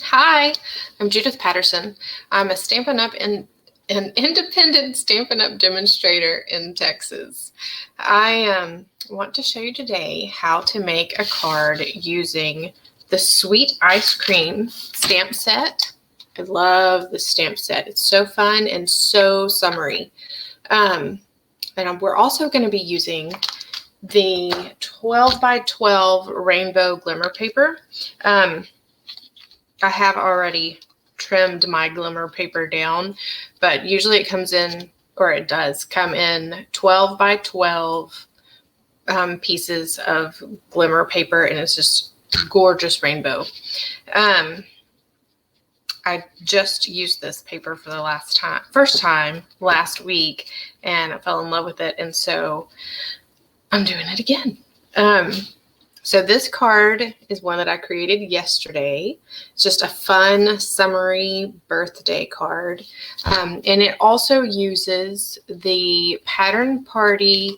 Hi, I'm Judith Patterson. I'm a Stampin' Up and an independent Stampin' Up demonstrator in Texas. I want to show you today how to make a card using the Sweet Ice Cream stamp set. I love the stamp set. It's so fun and so summery. And we're also going to be using the 12 by 12 rainbow glimmer paper. I have already trimmed my glimmer paper down, but usually it comes in, or it does come in 12 by 12 pieces of glimmer paper, and it's just gorgeous rainbow. I just used this paper for the first time last week, and I fell in love with it, and so I'm doing it again. So this card is one that I created yesterday. It's just a fun, summery birthday card. And it also uses the Pattern Party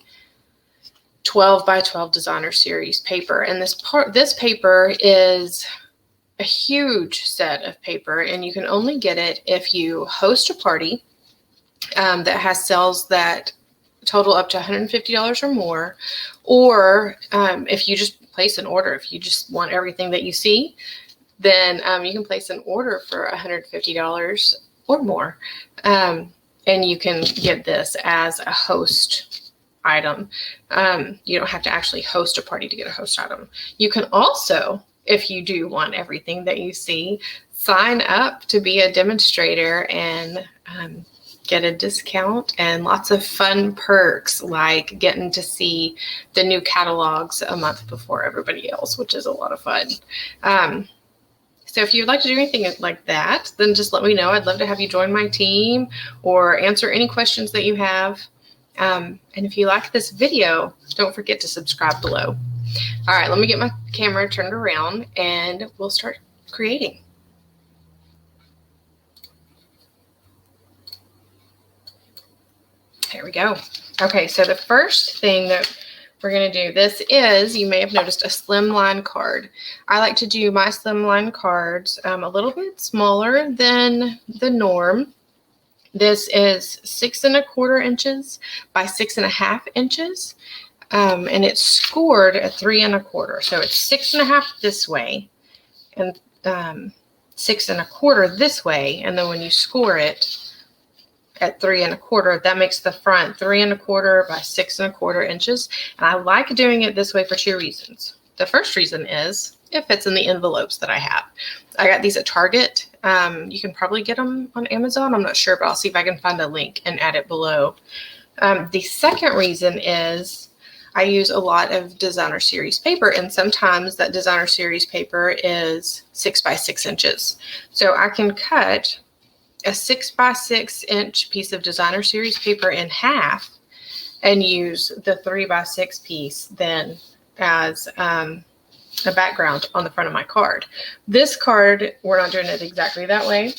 12 by 12 Designer Series paper. And this paper is a huge set of paper, and you can only get it if you host a party that has sales that total up to $150 or more, or if you just place an order. If you just want everything that you see, then you can place an order for $150 or more, and you can get this as a host item. You don't have to actually host a party to get a host item. You can also, if you do want everything that you see, sign up to be a demonstrator and get a discount and lots of fun perks, like getting to see the new catalogs a month before everybody else, which is a lot of fun. So if you'd like to do anything like that, then just let me know. I'd love to have you join my team or answer any questions that you have. And if you like this video, don't forget to subscribe below. All right, let me get my camera turned around and we'll start creating. There we go. Okay, so the first thing that we're going to do, this is, you may have noticed, a slimline card. I like to do my slimline cards a little bit smaller than the norm. This is 6 1/4 inches by 6 1/2 inches, and it's scored at 3 1/4. So it's 6 1/2 this way and 6 1/4 this way, and then when you score it at 3 1/4, that makes the front 3 1/4 by 6 1/4 inches. And I like doing it this way for two reasons. The first reason is it fits in the envelopes that I have. I got these at Target. You can probably get them on Amazon. I'm not sure, but I'll see if I can find a link and add it below. The second reason is I use a lot of Designer Series paper, and sometimes that Designer Series paper is 6 by 6 inches. So I can cut a 6 by 6 inch piece of Designer Series paper in half and use the 3 by 6 piece then as a background on the front of my card. This card, we're not doing it exactly that way.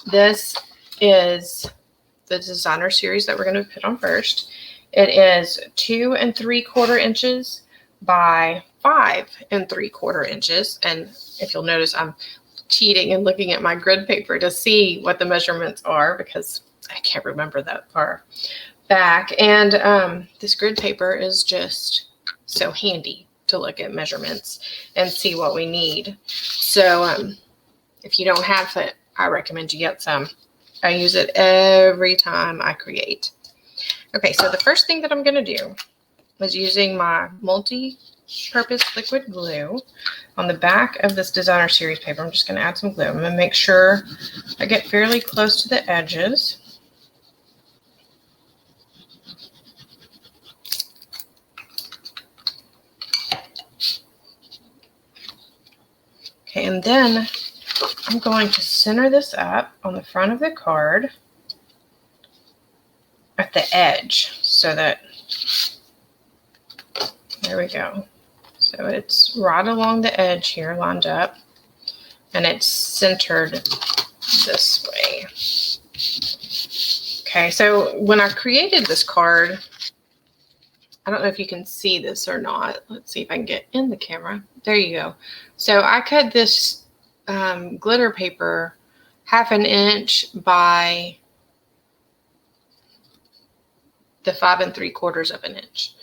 This is the Designer Series that we're going to put on first. It is 2 3/4 inches by 5 3/4 inches. And if you'll notice, I'm cheating and looking at my grid paper to see what the measurements are because I can't remember that far back. And this grid paper is just so handy to look at measurements and see what we need. So if you don't have it, I recommend you get some. I use it every time I create. Okay, so the first thing that I'm going to do is using my multi-purpose liquid glue on the back of this Designer Series paper. I'm just going to add some glue. I'm going to make sure I get fairly close to the edges. Okay, and then I'm going to center this up on the front of the card at the edge so that, there we go. So it's right along the edge here, lined up, and it's centered this way. Okay, so when I created this card, I don't know if you can see this or not. Let's see if I can get in the camera. There you go. So I cut this glitter paper 1/2 inch by the 5 3/4 inch.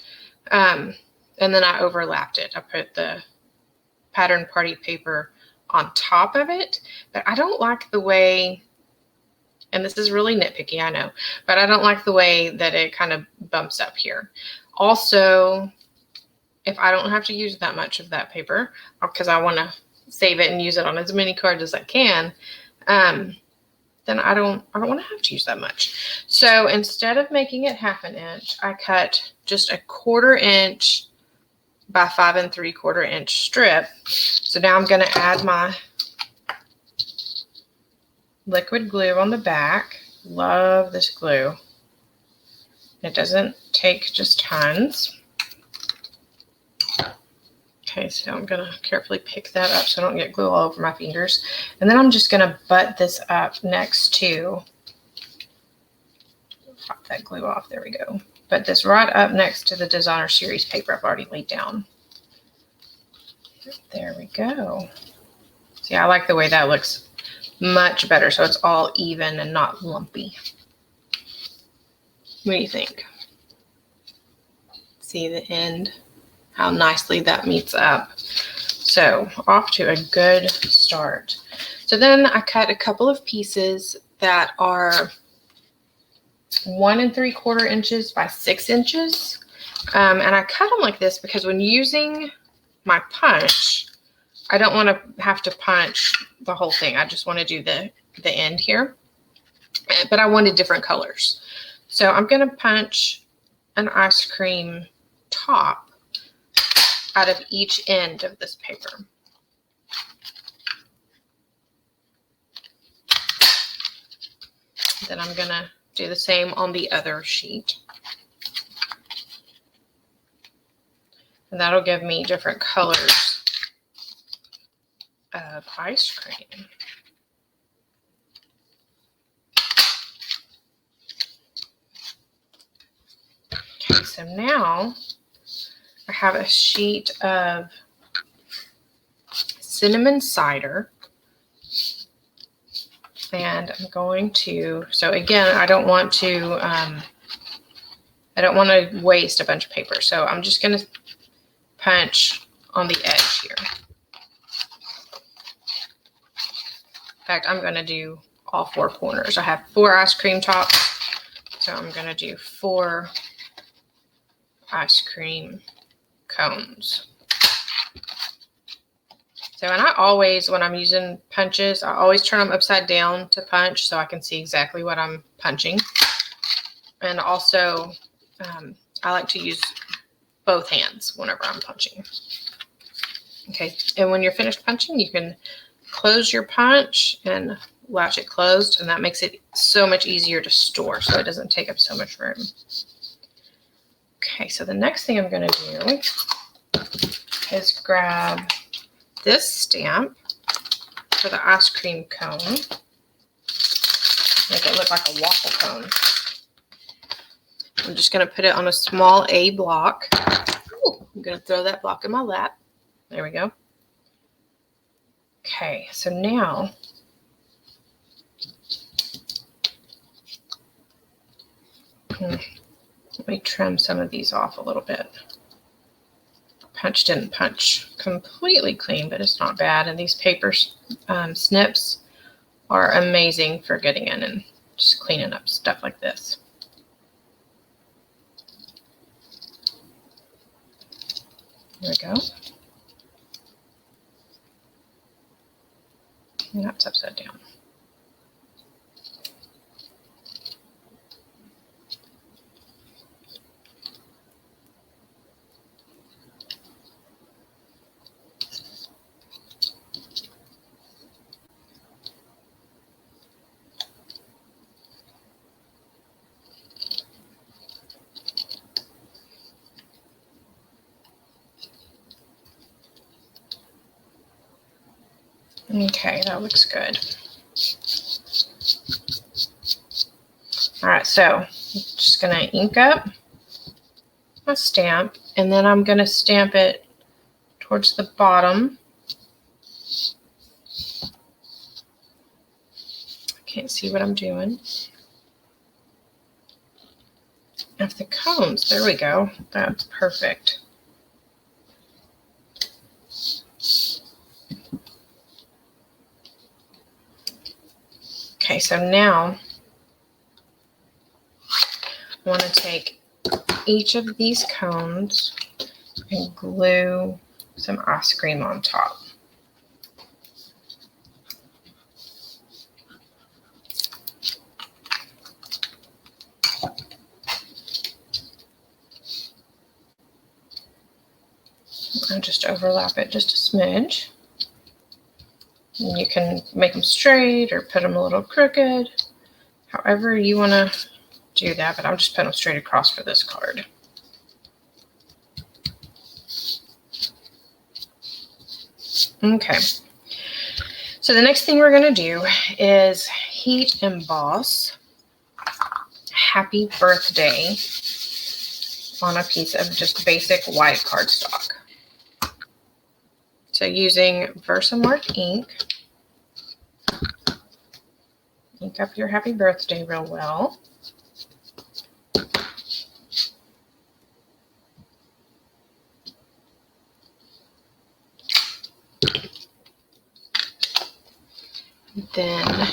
And then I overlapped it. I put the pattern party paper on top of it, but I don't like the way, and this is really nitpicky, I know, but I don't like the way that it kind of bumps up here. Also, if I don't have to use that much of that paper, because I want to save it and use it on as many cards as I can, then I don't want to have to use that much. So instead of making it 1/2 inch, I cut just a 1/4 inch by 5 3/4 inch strip. So now I'm going to add my liquid glue on the back. Love this glue. It doesn't take just tons. Okay, so I'm going to carefully pick that up so I don't get glue all over my fingers. And then I'm just going to butt this up next to, pop that glue off, there we go. Butt this right up next to the Designer Series paper I've already laid down. There we go. See, I like the way that looks much better, so it's all even and not lumpy. What do you think? See the end? How nicely that meets up. So off to a good start. So then I cut a couple of pieces that are 1 3/4 inches by 6 inches. And I cut them like this because when using my punch, I don't want to have to punch the whole thing. I just want to do the end here. But I wanted different colors. So I'm going to punch an ice cream top out of each end of this paper. Then I'm going to do the same on the other sheet. And that'll give me different colors of ice cream. Okay, so now I have a sheet of cinnamon cider, and I'm going to, so again, I don't want to waste a bunch of paper, so I'm just going to punch on the edge here. In fact, I'm going to do all 4 corners. I have 4 ice cream tops, so I'm going to do 4 ice cream cones. So, and I always, when I'm using punches, I always turn them upside down to punch so I can see exactly what I'm punching. And also, I like to use both hands whenever I'm punching. Okay, and when you're finished punching, you can close your punch and latch it closed, and that makes it so much easier to store so it doesn't take up so much room. Okay, so the next thing I'm going to do is grab this stamp for the ice cream cone. Make it look like a waffle cone. I'm just going to put it on a small A block. Ooh, I'm going to throw that block in my lap. There we go. Okay, so now let me trim some of these off a little bit. Punch didn't punch completely clean, but it's not bad. And these paper snips are amazing for getting in and just cleaning up stuff like this. There we go. And that's upside down. Okay, that looks good. All right, so I'm just going to ink up my stamp, and then I'm going to stamp it towards the bottom can't see what I'm doing. Of the cones, there we go. That's perfect. Okay, so now I want to take each of these cones and glue some ice cream on top. And just overlap it just a smidge. And you can make them straight or put them a little crooked, however you want to do that, but I'm just putting them straight across for this card. Okay, so the next thing we're going to do is heat emboss Happy Birthday on a piece of just basic white cardstock. So using Versamark ink, ink up your happy birthday real well. Then,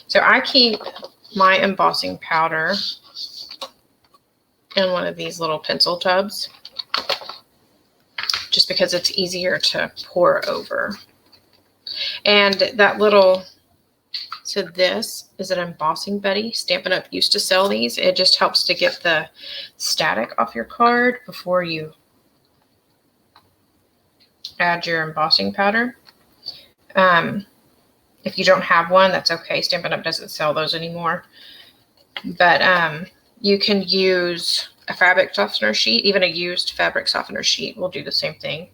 so I keep my embossing powder in one of these little pencil tubs, just because it's easier to pour over. And that little, so this is an embossing buddy. Stampin' Up! Used to sell these. It just helps to get the static off your card before you add your embossing powder. If you don't have one, that's okay. Stampin' Up! Doesn't sell those anymore. But you can use a fabric softener sheet. Even a used fabric softener sheet will do the same thing.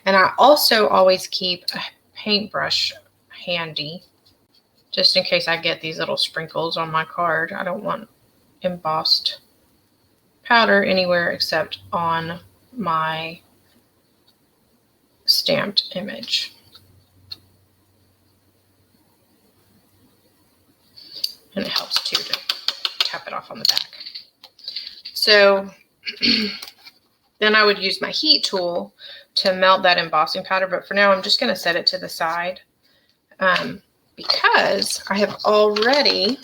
And I also always keep a paintbrush handy, just in case I get these little sprinkles on my card. I don't want embossed powder anywhere except on my stamped image. And it helps too to tap it off on the back. So then I would use my heat tool to melt that embossing powder, but for now I'm just going to set it to the side because I have already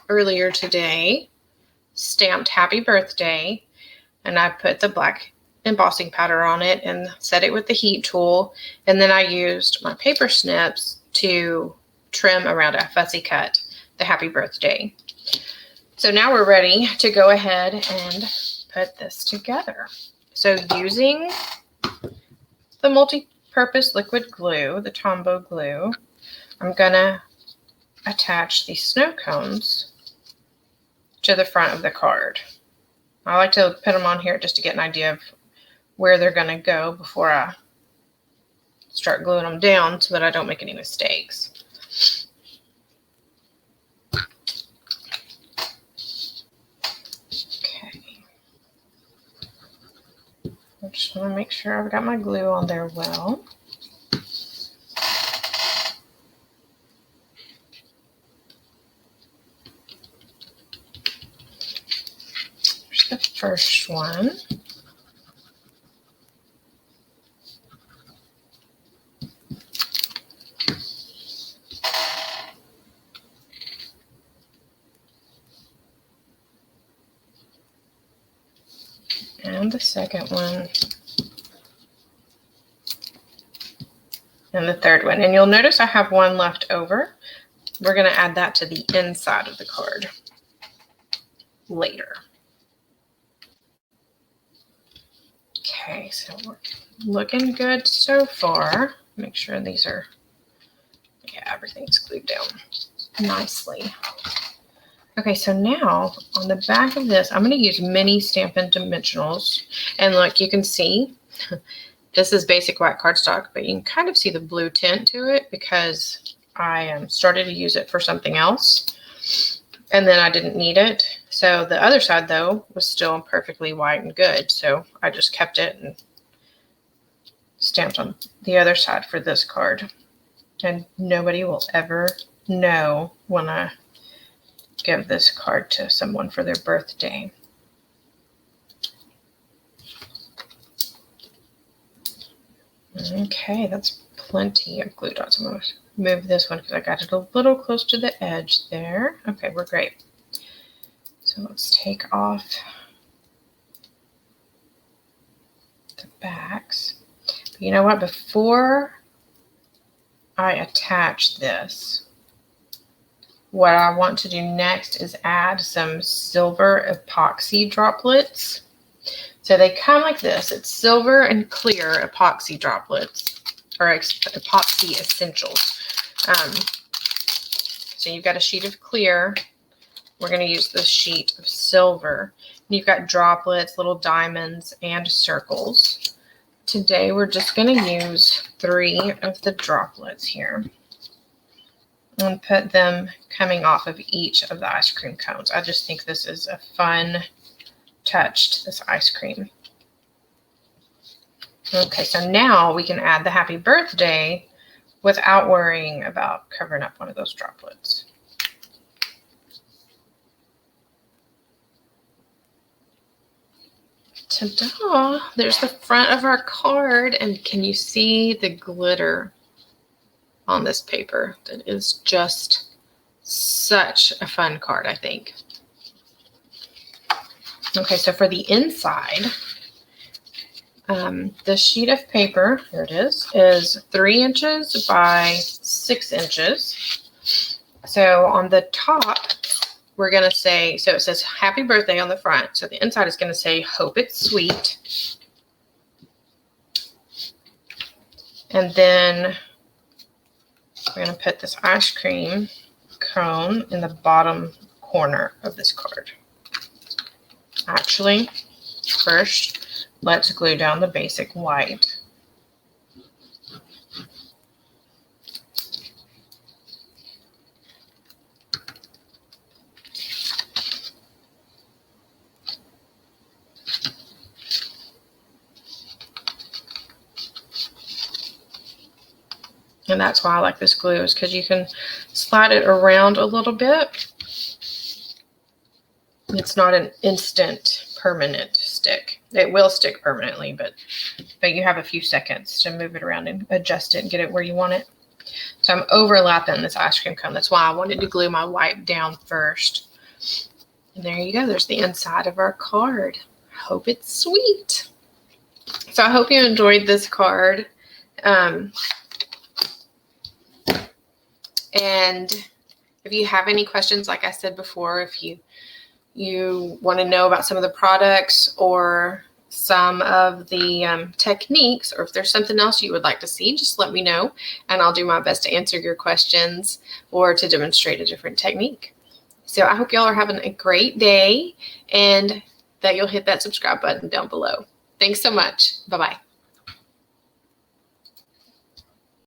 earlier today stamped Happy Birthday, and I put the black embossing powder on it and set it with the heat tool, and then I used my paper snips to trim around a fussy cut the Happy Birthday. So now we're ready to go ahead and put this together. So using the multi-purpose liquid glue, the Tombow glue, I'm gonna attach these snow cones to the front of the card. I like to put them on here just to get an idea of where they're gonna go before I start gluing them down so that I don't make any mistakes. I just want to make sure I've got my glue on there well. Here's the first one. And the second one. And the third one. And you'll notice I have one left over. We're going to add that to the inside of the card later. Okay, so we're looking good so far. Make sure these are, yeah, everything's glued down nicely. Okay, so now on the back of this, I'm going to use mini Stampin' Dimensionals. And look, you can see this is basic white cardstock, but you can kind of see the blue tint to it because I started to use it for something else. And then I didn't need it. So the other side, though, was still perfectly white and good. So I just kept it and stamped on the other side for this card. And nobody will ever know when I give this card to someone for their birthday. Okay, that's plenty of glue dots. I'm going to move this one because I got it a little close to the edge there. Okay, we're great. So let's take off the backs. But you know what? Before I attach this, what I want to do next is add some silver epoxy droplets. So they come like this. It's silver and clear epoxy droplets, or epoxy essentials. So you've got a sheet of clear. We're going to use the sheet of silver. And you've got droplets, little diamonds, and circles. Today we're just going to use 3 of the droplets here and put them coming off of each of the ice cream cones. I just think this is a fun touch to this ice cream. Okay, so now we can add the happy birthday without worrying about covering up one of those droplets. Ta-da! There's the front of our card, and can you see the glitter on this paper? That is just such a fun card, I think. Okay, so for the inside, the sheet of paper, here it is 3 inches by 6 inches. So on the top, we're going to say, so it says happy birthday on the front. So the inside is going to say, hope it's sweet. And then we're going to put this ice cream cone in the bottom corner of this card. Actually, first, let's glue down the basic white. And that's why I like this glue, is because you can slide it around a little bit. It's not an instant permanent stick. It will stick permanently, but you have a few seconds to move it around and adjust it and get it where you want it. So I'm overlapping this ice cream cone. That's why I wanted to glue my white down first. And there you go. There's the inside of our card. Hope it's sweet. So I hope you enjoyed this card. And if you have any questions, like I said before, if you want to know about some of the products or some of the techniques, or if there's something else you would like to see, just let me know, and I'll do my best to answer your questions or to demonstrate a different technique. So I hope y'all are having a great day, and that you'll hit that subscribe button down below. Thanks so much. Bye-bye.